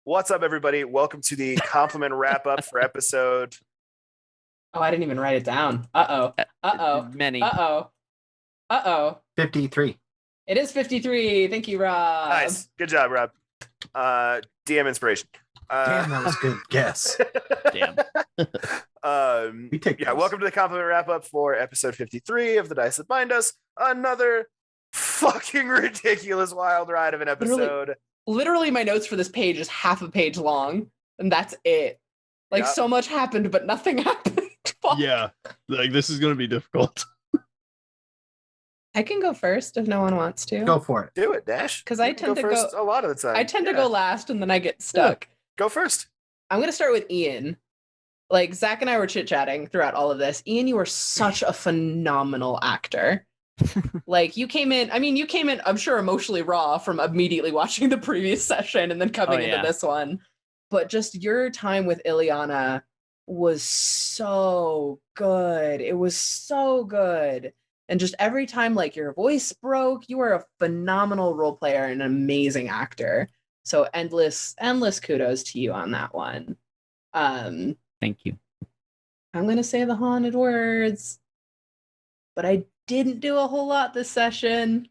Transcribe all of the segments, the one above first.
What's up, everybody? Welcome to the compliment wrap up for episode. Oh, I didn't even write it down. Uh-oh. Uh-oh. Many. Uh-oh. Uh-oh. 53. It is 53. Thank you, Rob. Nice. Good job, Rob. DM inspiration. Damn, that was a good guess. Damn. We take those. Welcome to the compliment wrap up for episode 53 of The Dice That Bind Us. Another fucking ridiculous wild ride of an episode. Literally, my notes for this page is half a page long, and that's it. Like, so much happened, but nothing happened. Fuck. Yeah, like this is going to be difficult. I can go first if no one wants to. Go for it. Do it, Dash. Because I You can tend to first go a lot of the time. I tend to go last, and then I get stuck. Go first. I'm going to start with Ian. Like, Zach and I were chit-chatting throughout all of this. Ian, you were such a phenomenal actor. Like, you came in, I'm sure, emotionally raw from immediately watching the previous session and then coming into this one. But just your time with Ileana was so good. It was so good. And just every time, like, your voice broke, you were a phenomenal role player and an amazing actor. So endless kudos to you on that one. Thank you. I'm going to say the haunted words, but I didn't do a whole lot this session.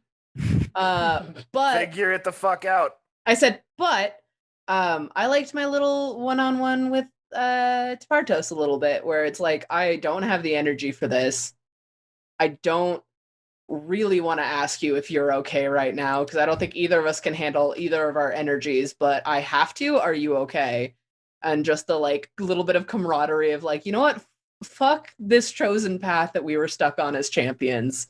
But Figure it the fuck out. I said, but I liked my little one-on-one with Tapartos a little bit, where it's like, I don't have the energy for this. I don't really want to ask you if you're okay right now, because I don't think either of us can handle either of our energies, but I have to. Are you okay? And just the like little bit of camaraderie of like, you know what? Fuck this chosen path that we were stuck on as champions.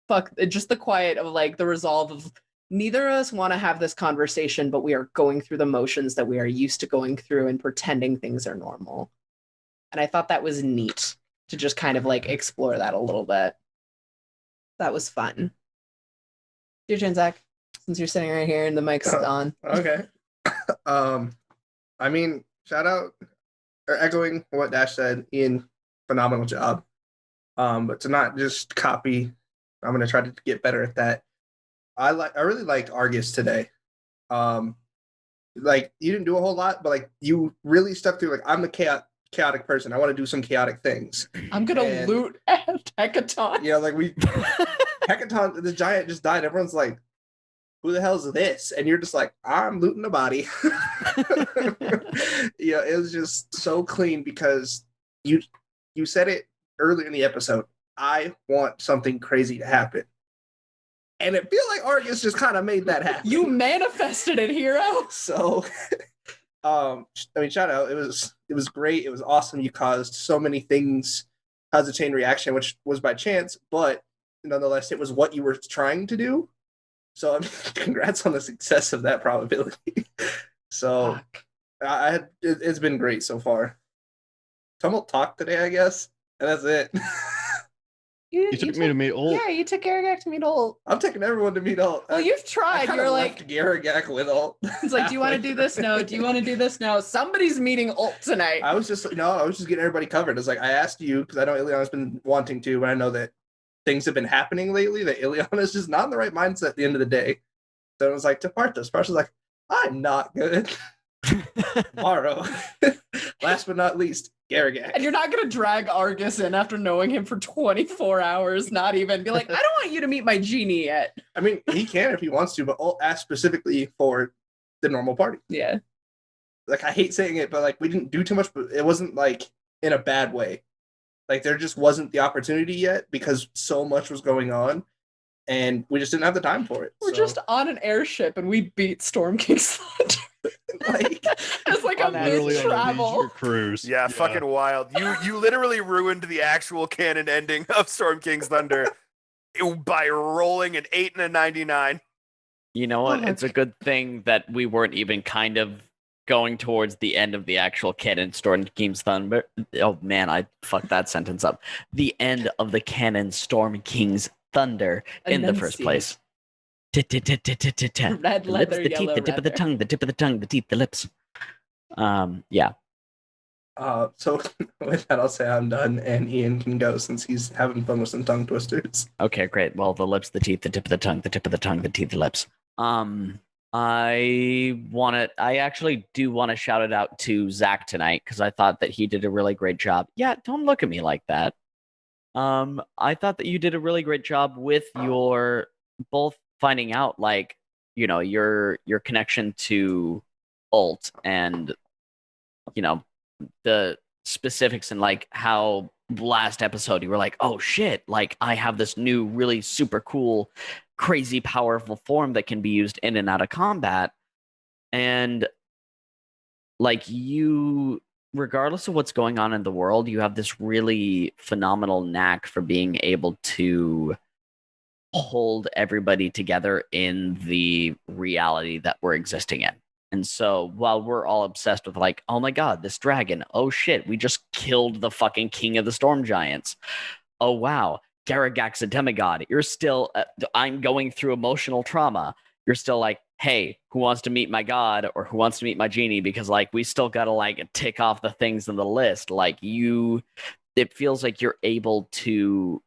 Fuck, just the quiet of like the resolve of neither of us want to have this conversation, but we are going through the motions that we are used to going through and pretending things are normal. And I thought that was neat to just kind of like explore that a little bit. That was fun. Your turn, Zach, since you're sitting right here and the mic's on. Okay. I mean, shout out or echoing what Dash said, Ian, phenomenal job. But to not just copy, I'm gonna try to get better at that. I really liked Argus today. Like, you didn't do a whole lot, but like you really stuck through. Like, I'm the chaotic person. I want to do some chaotic things. I'm gonna loot at Hecaton. Yeah, like Hecaton, the giant just died. Everyone's like, who the hell is this? And you're just like, I'm looting the body. Yeah, it was just so clean because you said it earlier in the episode. I want something crazy to happen. And it feels like Argus just kind of made that happen. You manifested it, hero. So, I mean, shout out. It was great. It was awesome. You caused so many things, caused a chain reaction, which was by chance, but nonetheless, it was what you were trying to do. So, I mean, congrats on the success of that probability. So, it's been great so far. Tumult talked today, I guess, and that's it. You took me to meet Ult. Yeah, you took Garagak to meet Ult. I'm taking everyone to meet Ult. Well, you've tried. You're like Garagak with Ult. It's like, do you want to do this? No. Do you want to do this? No. Somebody's meeting Ult tonight. I was just getting everybody covered. It's like, I asked you because I know Ileana's been wanting to, but I know that things have been happening lately that Ileana's just not in the right mindset at the end of the day. So it was like, to Parthos. Parthos was like, I'm not good. Tomorrow. Last but not least, Garagak. And you're not going to drag Argus in after knowing him for 24 hours, not even be like, I don't want you to meet my genie yet. I mean, he can if he wants to, but Ult asked specifically for the normal party. Yeah. Like, I hate saying it, but like, we didn't do too much, but it wasn't like in a bad way. Like, there just wasn't the opportunity yet because so much was going on and we just didn't have the time for it. We're just on an airship and we beat Storm King's Thunder. Like, it's like a mid-travel cruise. Yeah, fucking wild. You literally ruined the actual canon ending of Storm King's Thunder by rolling an 8 and a 99. You know what? It's a good thing that we weren't even kind of going towards the end of the actual canon Storm King's Thunder. Oh man, I fucked that sentence up. The end of the canon Storm King's Thunder in the first place. Red The lips, leather, the teeth, yellow the tip of the leather. tongue, the tip of the tongue, the teeth, the lips. Yeah. So with that, I'll say I'm done, and Ian can go since he's having fun with some tongue twisters. Okay, great. Well, the lips, the teeth, the tip of the tongue, the tip of the tongue, the teeth, the lips. I actually do want to shout it out to Zach tonight because I thought that he did a really great job. Yeah, don't look at me like that. I thought that you did a really great job with your both finding out like, your connection to alt and, the specifics and like how last episode you were like, oh shit, like I have this new really super cool, crazy powerful form that can be used in and out of combat. And like you, regardless of what's going on in the world, you have this really phenomenal knack for being able to hold everybody together in the reality that we're existing in. And so while we're all obsessed with like, oh my God, this dragon, oh shit, we just killed the fucking king of the storm giants. Oh wow, Garagak's a demigod. You're still, I'm going through emotional trauma. You're still like, hey, who wants to meet my god or who wants to meet my genie? Because like we still gotta like tick off the things in the list. Like it feels like you're able to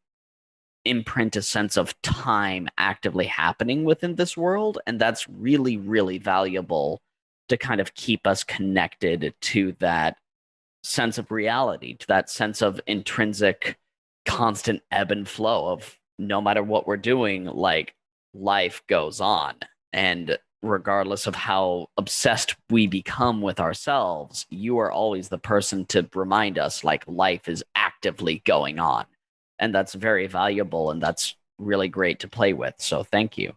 imprint a sense of time actively happening within this world. And that's really, really valuable to kind of keep us connected to that sense of reality, to that sense of intrinsic, constant ebb and flow of no matter what we're doing, like life goes on. And regardless of how obsessed we become with ourselves, you are always the person to remind us like life is actively going on. And that's very valuable and that's really great to play with. So thank you.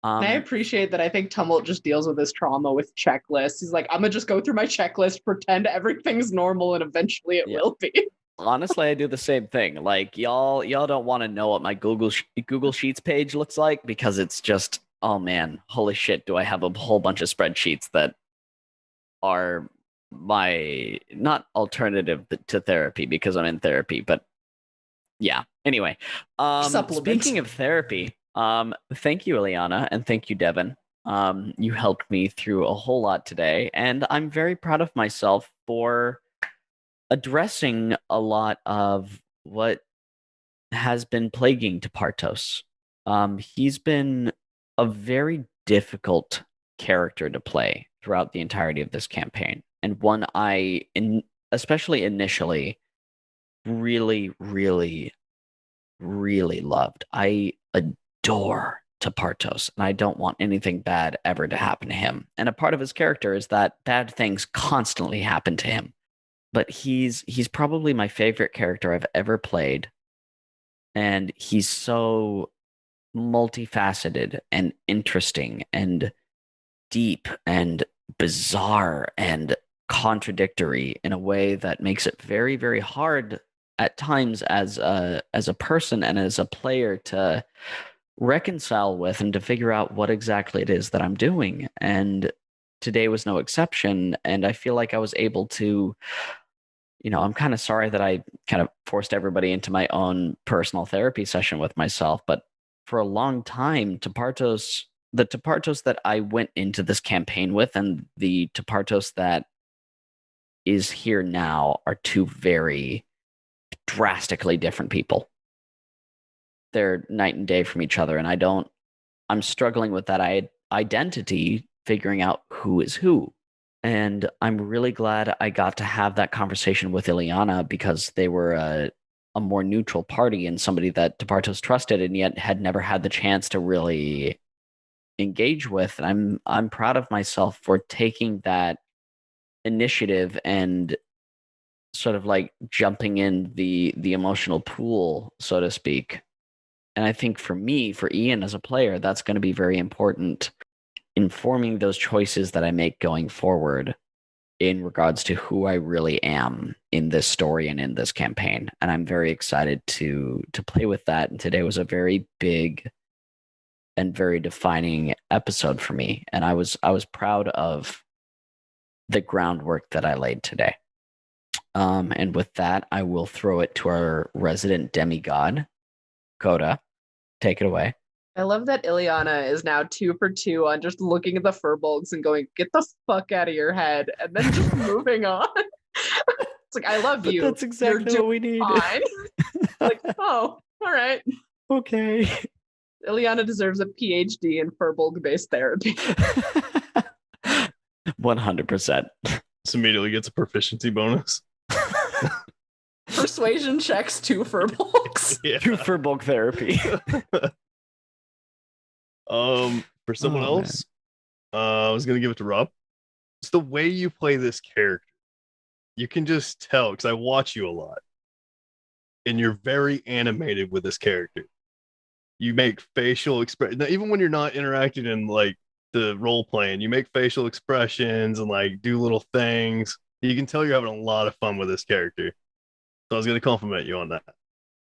And I appreciate that. I think Tumult just deals with this trauma with checklists. He's like, I'm gonna just go through my checklist, pretend everything's normal, and eventually it will be. Honestly, I do the same thing. Like y'all don't want to know what my Google Sheets page looks like because it's just, oh man, holy shit, do I have a whole bunch of spreadsheets that are my not alternative to therapy because I'm in therapy, but yeah. Anyway, speaking of therapy, thank you, Ileana, and thank you, Devin. You helped me through a whole lot today, and I'm very proud of myself for addressing a lot of what has been plaguing Tepartos. He's been a very difficult character to play throughout the entirety of this campaign, and one especially initially, really, really, really loved. I adore Tepartos, and I don't want anything bad ever to happen to him. And a part of his character is that bad things constantly happen to him. But he's probably my favorite character I've ever played. And he's so multifaceted and interesting and deep and bizarre and contradictory in a way that makes it very, very hard at times as a person and as a player to reconcile with and to figure out what exactly it is that I'm doing. And today was no exception. And I feel like I was able to, I'm kind of sorry that I kind of forced everybody into my own personal therapy session with myself. But for a long time, the Tepartos that I went into this campaign with and the Tepartos that is here now are two very drastically different people. They're night and day from each other. And I'm struggling with that identity, figuring out who is who. And I'm really glad I got to have that conversation with Ileana because they were a more neutral party and somebody that Tepartos trusted and yet had never had the chance to really engage with. And I'm proud of myself for taking that initiative and sort of like jumping in the emotional pool, so to speak. And I think for me, for Ian as a player, that's going to be very important informing those choices that I make going forward in regards to who I really am in this story and in this campaign. And I'm very excited to play with that. And today was a very big and very defining episode for me. And I was proud of the groundwork that I laid today. And with that, I will throw it to our resident demigod, Coda. Take it away. I love that Ileana is now 2 for 2 on just looking at the furbolgs and going, get the fuck out of your head, and then just moving on. It's like, I love you. That's exactly what we need. Fine. Like, oh, all right. Okay. Ileana deserves a PhD in Furbolg-based therapy. 100%. This immediately gets a proficiency bonus. Persuasion checks 2 Furbolgs. Yeah. True for bulk therapy. For someone Oh, else, I was gonna give it to Rob. It's the way you play this character. You can just tell because I watch you a lot, and you're very animated with this character. You make facial expression even when you're not interacting in like the role playing. You make facial expressions and like do little things. You can tell you're having a lot of fun with this character. So I was gonna compliment you on that.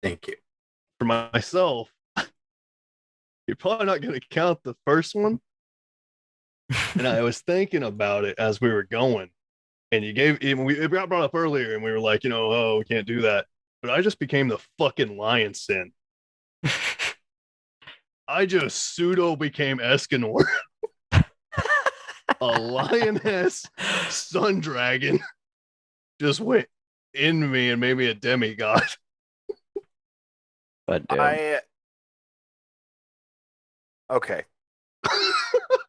Thank you. For myself, you're probably not gonna count the first one. And I was thinking about it as we were going, and it got brought up earlier, and we were like, oh, we can't do that. But I just became the fucking lion sin. I just pseudo became Escanor, a lioness sun dragon, just went in me and made me a demigod. But dude, Okay.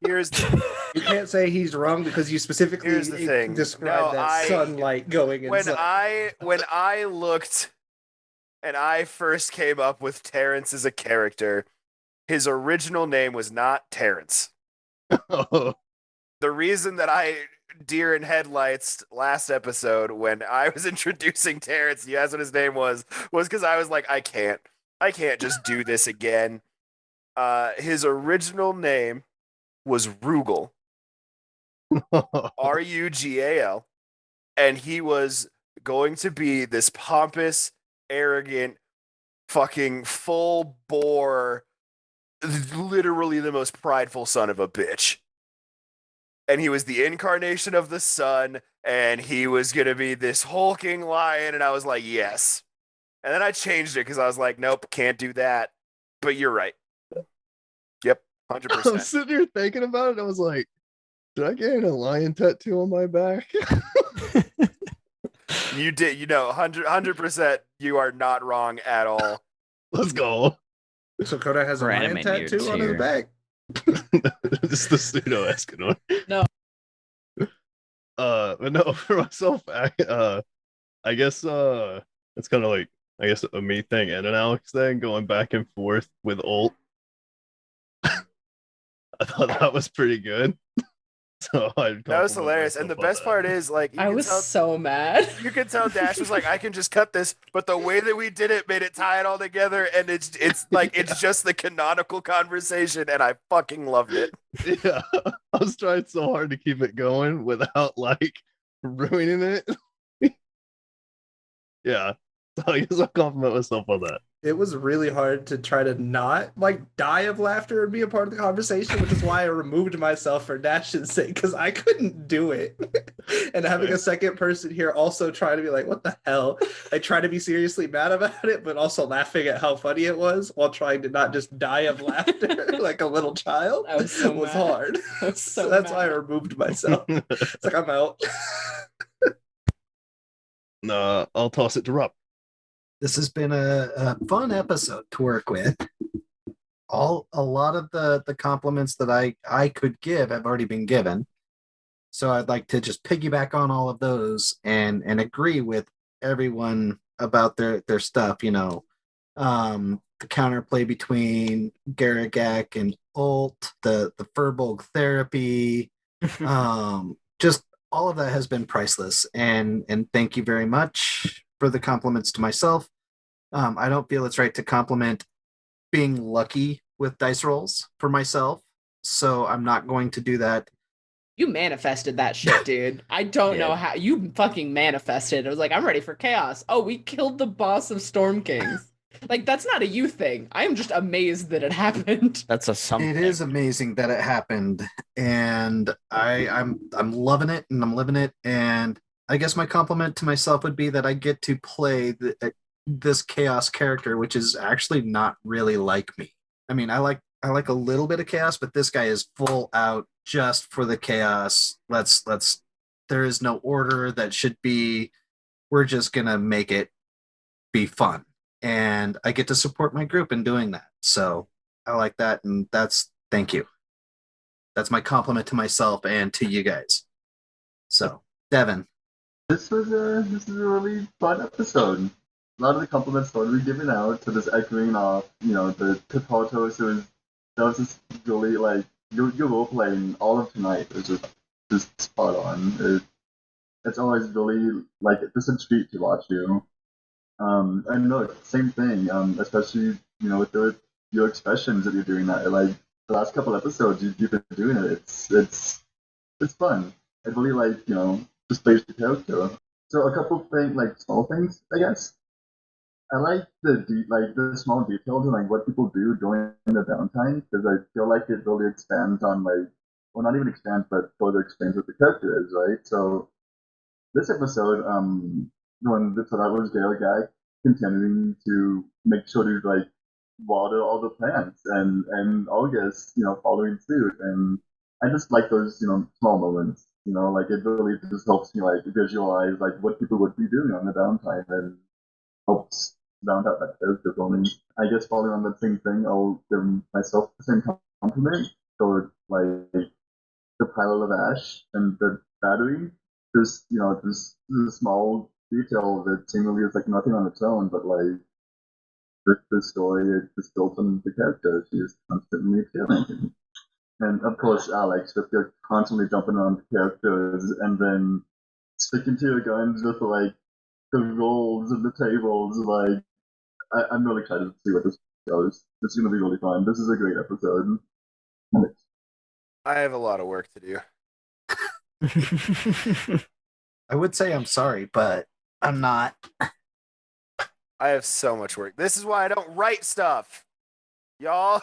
Here's the You can't say he's wrong because you specifically Here's the thing. described No, that sunlight going when inside. I looked and I first came up with Terrence as a character, his original name was not Terrence. Oh, The reason that I deer in headlights last episode when I was introducing Terrence, you asked what his name was because I was like, I can't just do this again. His original name was Rugal. Rugal, and he was going to be this pompous, arrogant, fucking full bore, literally the most prideful son of a bitch. And he was the incarnation of the sun, and he was going to be this hulking lion, and I was like, yes. And then I changed it because I was like, nope, can't do that. But you're right. Yep, I'm 100%. sitting here thinking about it. I was like, did I get a lion tattoo on my back? You did, 100%, you are not wrong at all. Let's go. So Koda has a For lion animating your tattoo on his tear. back. It's the pseudo Escanor. No. But no, for myself, I guess it's kind of like a me thing and an Alex thing going back and forth with ult. I thought that was pretty good. So That was hilarious. And the best part is, like, I was so mad. you could tell Dash was like, I can just cut this, but the way that we did it made it tie it all together, and it's like it's just the canonical conversation, and I fucking loved it. Yeah, I was trying so hard to keep it going without like ruining it. Yeah, so I guess I'll compliment myself on that. It was really hard to try to not like die of laughter and be a part of the conversation, which is why I removed myself for Dash's sake because I couldn't do it. And having a second person here also trying to be like, what the hell? I try to be seriously mad about it, but also laughing at how funny it was while trying to not just die of laughter like a little child. I was so was mad. hard. I was So so that's mad. why I removed myself. It's like I'm out. No, I'll toss it to Rob. This has been a fun episode to work with. A lot of the compliments that I could give have already been given. So I'd like to just piggyback on all of those and agree with everyone about their stuff, the counterplay between Garagak and Ult, the Furbolg therapy, just all of that has been priceless. And thank you very much for the compliments to myself. I don't feel it's right to compliment being lucky with dice rolls for myself, so I'm not going to do that. You manifested that shit, dude. I don't know how you fucking manifested. It was like, I'm ready for chaos. Oh, we killed the boss of Storm Kings. Like, that's not a you thing. I am just amazed that it happened. That's a something. It is amazing that it happened, and I'm loving it and I'm living it. And I guess my compliment to myself would be that I get to play this chaos character, which is actually not really like me. I mean, I like a little bit of chaos, but this guy is full out just for the chaos. There is no order that should be. We're just gonna make it be fun, and I get to support my group in doing that. So I like that, and thank you. That's my compliment to myself and to you guys. So, Devin, This is a really fun episode. A lot of the compliments that we given out, so just echoing off, the Tapatos, that was just really like your role playing all of tonight was just spot on. It's always really like just a treat to watch you. And look, same thing. Especially with your expressions that you're doing that. Like the last couple episodes, you've been doing it. It's fun. It really like just plays the character. So a couple things, like small things, I guess. I like the small details and like what people do during the downtime because I feel like it really expands on like, well, not even expands, but further explains what the character is, right? So this episode, so that was Gale guy continuing to make sure to like water all the plants and August, following suit, and I just like those small moments. Like it really just helps me like visualize like what people would be doing on the downtime and helps round out that character for me. I guess following on that same thing, I'll give myself the same compliment for like the pile of ash and the battery. Just a small detail that seemingly is like nothing on its own, but like with the story, it just built on the character. She is constantly experimenting. And of course, Alex, with your constantly jumping on the characters and then sticking to your guns with like the rolls and the tables. Like, I'm really excited to see what this goes. It's going to be really fun. This is a great episode. I have a lot of work to do. I would say I'm sorry, but I'm not. I have so much work. This is why I don't write stuff, y'all.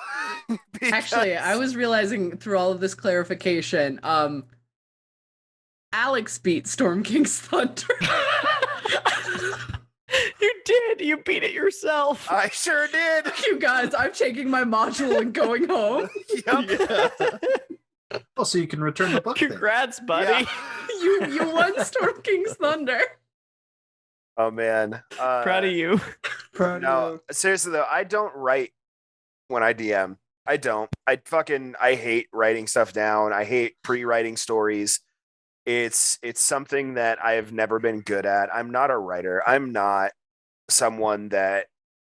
Actually, I was realizing through all of this clarification, Alex beat Storm King's Thunder. You did. You beat it yourself. I sure did. You guys, I'm taking my module and going home. Yep. Oh, so you can return the book. Congrats, buddy. Yeah. You won Storm King's Thunder. Oh man. Proud of you. No, seriously though, I don't write when I DM. I don't. I hate writing stuff down. I hate pre-writing stories. It's something that I have never been good at. I'm not a writer. I'm not someone that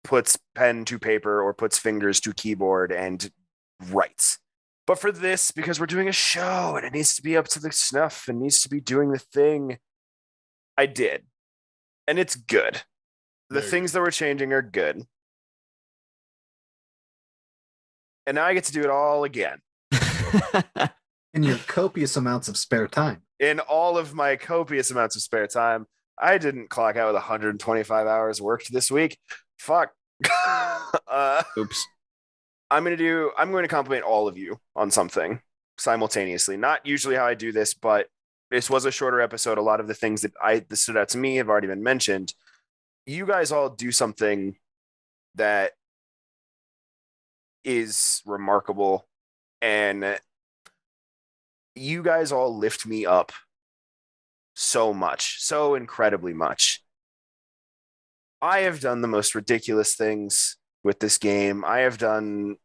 puts pen to paper or puts fingers to keyboard and writes. But for this, because we're doing a show and it needs to be up to the snuff and needs to be doing the thing, I did. And it's good. The things that we're changing are good. And now I get to do it all again. In your copious amounts of spare time. In all of my copious amounts of spare time, I didn't clock out with 125 hours worked this week. Fuck. Oops. I'm going to compliment all of you on something simultaneously. Not usually how I do this, but this was a shorter episode. A lot of the things that stood out to me have already been mentioned. You guys all do something that is remarkable, and you guys all lift me up so much, so incredibly much. I have done the most ridiculous things with this game. I have done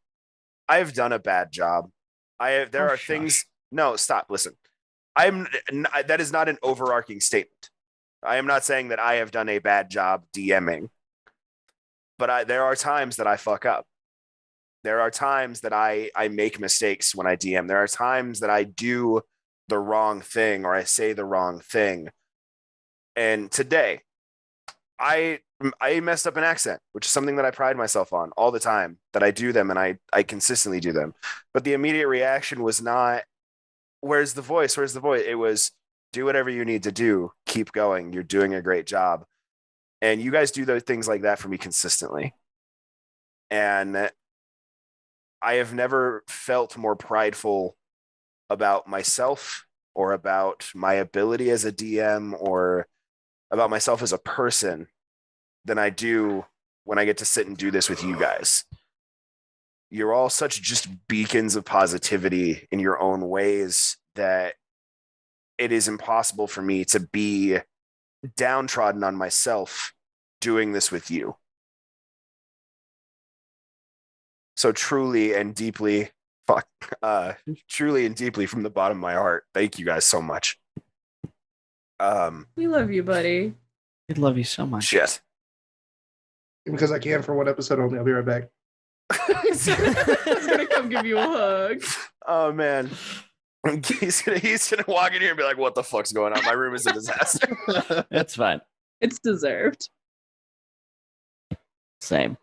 a bad job. There are things. No, stop. Listen. That is not an overarching statement. I am not saying that I have done a bad job DMing, but there are times that I fuck up. There are times that I make mistakes when I DM. There are times that I do the wrong thing or I say the wrong thing. And today, I messed up an accent, which is something that I pride myself on all the time, that I do them and I consistently do them. But the immediate reaction was not, where's the voice? Where's the voice? It was, do whatever you need to do. Keep going. You're doing a great job. And you guys do those things like that for me consistently. And I have never felt more prideful about myself or about my ability as a DM or about myself as a person than I do when I get to sit and do this with you guys. You're all such just beacons of positivity in your own ways that it is impossible for me to be downtrodden on myself doing this with you. So truly and deeply, truly and deeply from the bottom of my heart, thank you guys so much. We love you, buddy. We love you so much. Shit. Because I can for one episode only. I'll be right back. He's gonna come give you a hug. Oh man. He's gonna walk in here and be like, what the fuck's going on? My room is a disaster. That's fine. It's deserved. Same.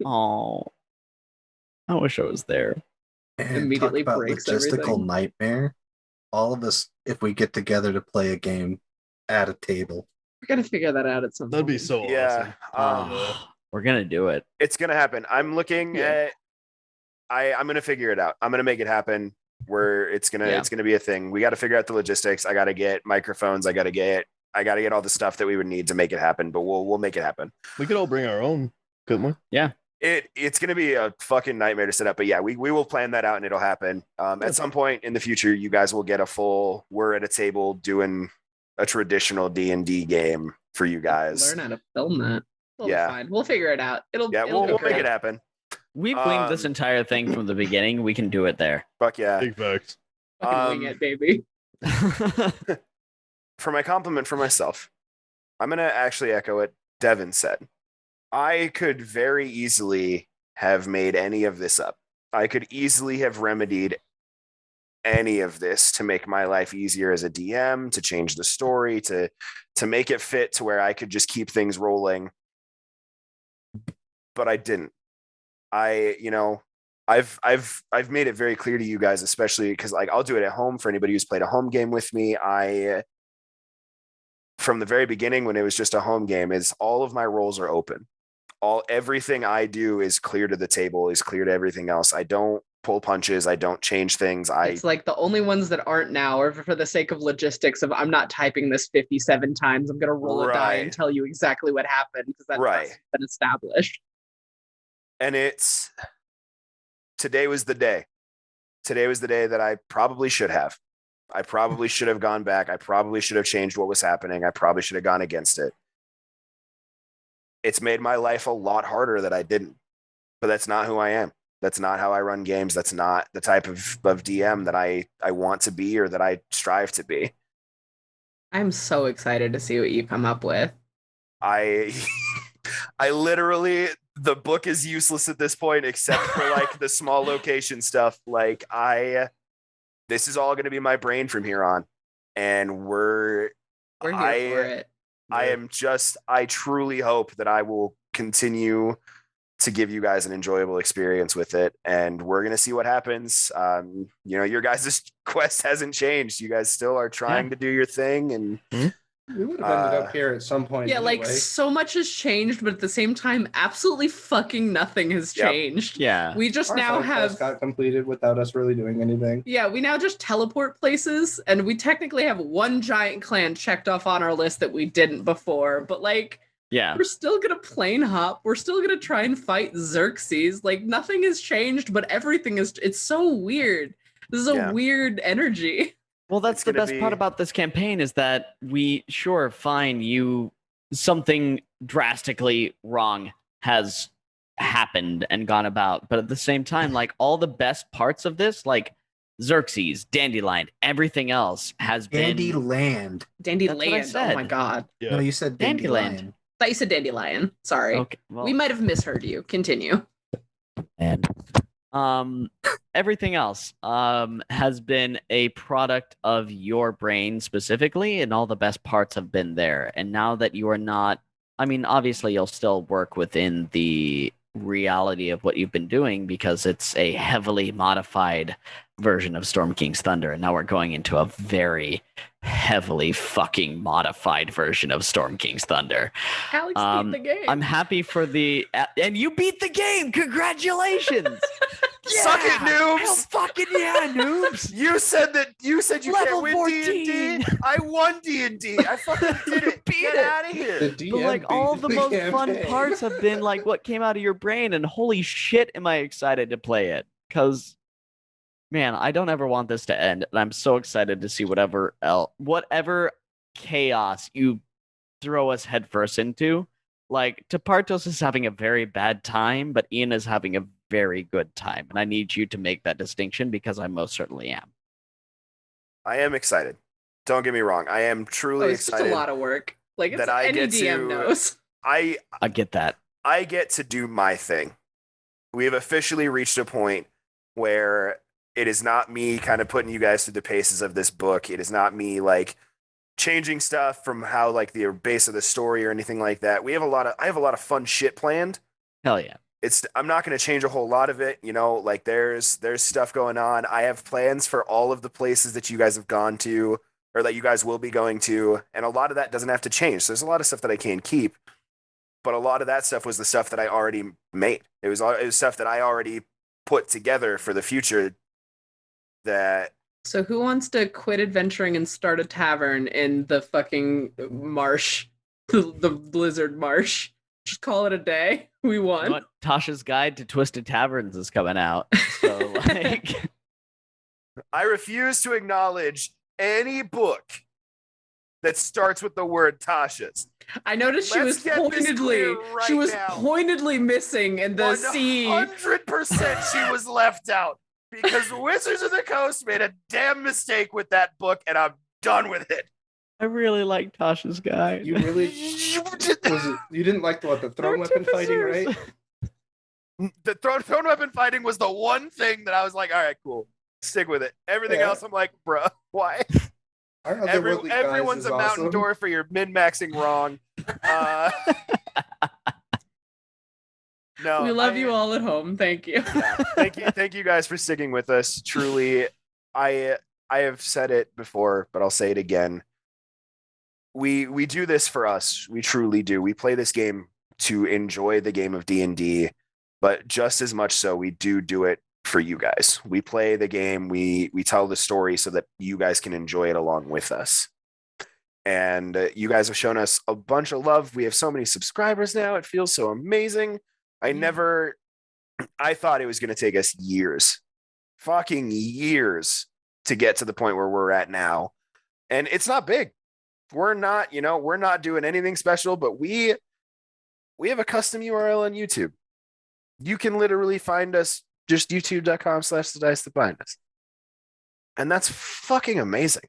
Oh, I wish I was there. And Immediately talk about breaks logistical everything. nightmare. All of us, if we get together to play a game at a table. We gotta figure that out at some That'd be point. so Yeah. awesome. We're gonna do it. It's gonna happen. I'm looking Yeah. at I'm gonna figure it out. I'm gonna make it happen where it's gonna be a thing. We gotta figure out the logistics. I gotta get microphones, I gotta get all the stuff that we would need to make it happen, but we'll make it happen. We could all bring our own, couldn't we? It's gonna be a fucking nightmare to set up, but yeah, we will plan that out and it'll happen. At some point in the future, you guys will get a full. We're at a table doing a traditional D&D game for you guys. Learn how to film that. Well, Yeah. fine. We'll figure it out. It'll We'll go make great. it happen. We've winged this entire thing from the beginning. We can do it there. Fuck yeah. Big facts. Fucking wing it, baby. For my compliment for myself, I'm gonna actually echo what Devin said. I could very easily have made any of this up. I could easily have remedied any of this to make my life easier as a DM, to change the story, to make it fit to where I could just keep things rolling. But I didn't. I've made it very clear to you guys, especially because like I'll do it at home for anybody who's played a home game with me. From the very beginning, when it was just a home game, is all of my roles are open. Everything I do is clear to the table, is clear to everything else. I don't pull punches. I don't change things. It's like the only ones that aren't now are for the sake of logistics of I'm not typing this 57 times. I'm gonna roll a die and Right. tell you exactly what happened because that's Right. been established. And today was the day. Today was the day that I probably should have. I probably should have gone back. I probably should have changed what was happening. I probably should have gone against it. It's made my life a lot harder that I didn't. But that's not who I am. That's not how I run games. That's not the type of DM that I want to be or that I strive to be. I'm so excited to see what you come up with. I literally, the book is useless at this point, except for like the small location stuff. Like this is all going to be my brain from here on. And We're here for it. I truly hope that I will continue to give you guys an enjoyable experience with it. And we're going to see what happens. Your guys' quest hasn't changed. You guys still are trying to do your thing. And We would have ended up here at some point. Yeah, like anyway. so much has changed, but at the same time, absolutely fucking nothing has Yep. changed. Yeah. We just Our now side quest have got completed without us really doing anything. Yeah, we now just teleport places, and we technically have one giant clan checked off on our list that we didn't before, but like Yeah. we're still gonna plane hop. We're still gonna try and fight Xerxes. Like nothing has changed, but everything is. It's so weird. This is a Yeah. weird energy. Well, that's It's the gonna best part be- about this campaign is that something drastically wrong has happened and gone about. But at the same time, like all the best parts of this, like Xerxes, Dandelion, everything else has been Dandyland. Dandyland. That's what I Oh my said. god. Yeah. No, you said Dandyland. Dandelion. I thought you said Dandelion. Sorry. okay. Well, We might have misheard you. Continue. and everything else has been a product of your brain specifically, and all the best parts have been there. And now that you are not, I mean, obviously you'll still work within the reality of what you've been doing because it's a heavily modified version of Storm King's Thunder, and now we're going into a very heavily fucking modified version of Storm King's Thunder. Alex Um, beat the game. I'm happy for and you beat the game. Congratulations. Suck it, noobs! Hell fucking yeah, noobs. You said you Level can't win 14. D&D. I won D&D. I fucking did it. Beat Get it. out of The here. DM But like all beat the most fun campaign. parts have been like what came out of your brain, and holy shit, am I excited to play it? Because man, I don't ever want this to end, and I'm so excited to see whatever chaos you throw us headfirst into. Like, Tapartos is having a very bad time, but Ian is having a very good time. And I need you to make that distinction because I most certainly am. I am excited. Don't get me wrong. I am truly it's just excited a lot of work. Like it's that I any get DM to- knows. I get that. I get to do my thing. We have officially reached a point where it is not me kind of putting you guys through the paces of this book. It is not me like changing stuff from how like the base of the story or anything like that. I have a lot of fun shit planned. Hell yeah. I'm not going to change a whole lot of it, like there's stuff going on. I have plans for all of the places that you guys have gone to or that you guys will be going to, and a lot of that doesn't have to change. So there's a lot of stuff that I can keep, but a lot of that stuff was the stuff that I already made. It was stuff that I already put together for the future. So who wants to quit adventuring and start a tavern in the fucking marsh, the blizzard marsh? Just call it a day. We won. You know what? Tasha's Guide to Twisted Taverns is coming out. So like I refuse to acknowledge any book that starts with the word Tasha's. I noticed she was pointedly missing in the C. 100% she was left out because Wizards of the Coast made a damn mistake with that book, and I'm done with it. I really like Tasha's Guide. You really you didn't like the thrown weapon fighting, right? The thrown weapon fighting was the one thing that I was like, all right, cool, stick with it. Everything else, I'm like, bruh, why? Everyone's a mountain awesome. door for your min-maxing wrong. No, we love you all at home. Thank you. Thank you guys for sticking with us. Truly, I have said it before, but I'll say it again. We do this for us. We truly do. We play this game to enjoy the game of D&D, but just as much so, we do it for you guys. We play the game, we tell the story so that you guys can enjoy it along with us. And you guys have shown us a bunch of love. We have so many subscribers now. It feels so amazing. I thought it was going to take us fucking years to get to the point where we're at now. And it's not big. We're not doing anything special, but we have a custom URL on YouTube. You can literally find us just youtube.com/thedicethatbindus. And that's fucking amazing.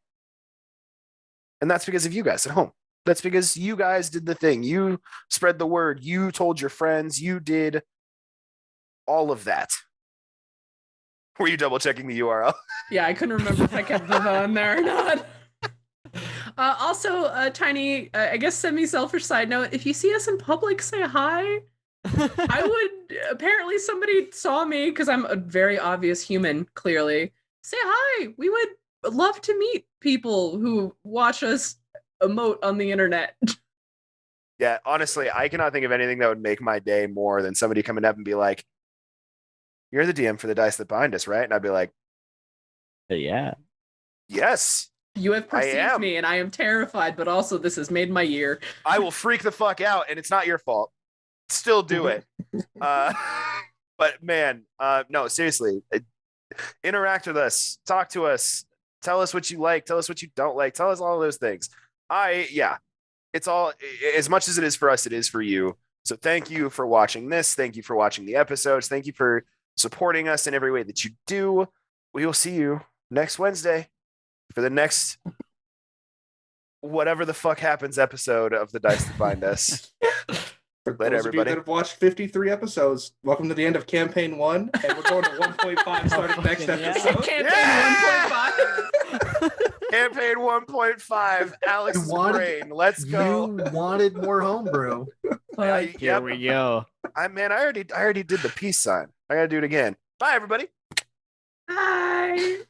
And that's because of you guys at home. That's because you guys did the thing. You spread the word. You told your friends. You did all of that. Were you double checking the URL? Yeah, I couldn't remember if I kept the on there or not. Also, a tiny, I guess, semi-selfish side note. If you see us in public, say hi. Apparently somebody saw me because I'm a very obvious human, clearly. Say hi. We would love to meet people who watch us emote on the internet. Yeah, honestly, I cannot think of anything that would make my day more than somebody coming up and be like, "You're the DM for the Dice That Bind Us, right?" And I'd be like, yeah. Yes. You have perceived me, and I am terrified, but also this has made my year. I will freak the fuck out, and it's not your fault. Still do it. But man, no, seriously, interact with us, talk to us, tell us what you like, tell us what you don't like, tell us all those things. It's all, as much as it is for us, it is for you. So thank you for watching this. Thank you for watching the episodes. Thank you for supporting us in every way that you do. We will see you next Wednesday for the next whatever the fuck happens episode of the Dice That Bind Us. For Later, those of you everybody. that have watched 53 episodes, welcome to the end of campaign 1, and we're going to 1.5 starting next episode. Campaign 1.5. Campaign 1.5, Alex's brain. Let's go. You wanted more homebrew. Here we go. I already did the peace sign. I gotta do it again. Bye, everybody. Bye.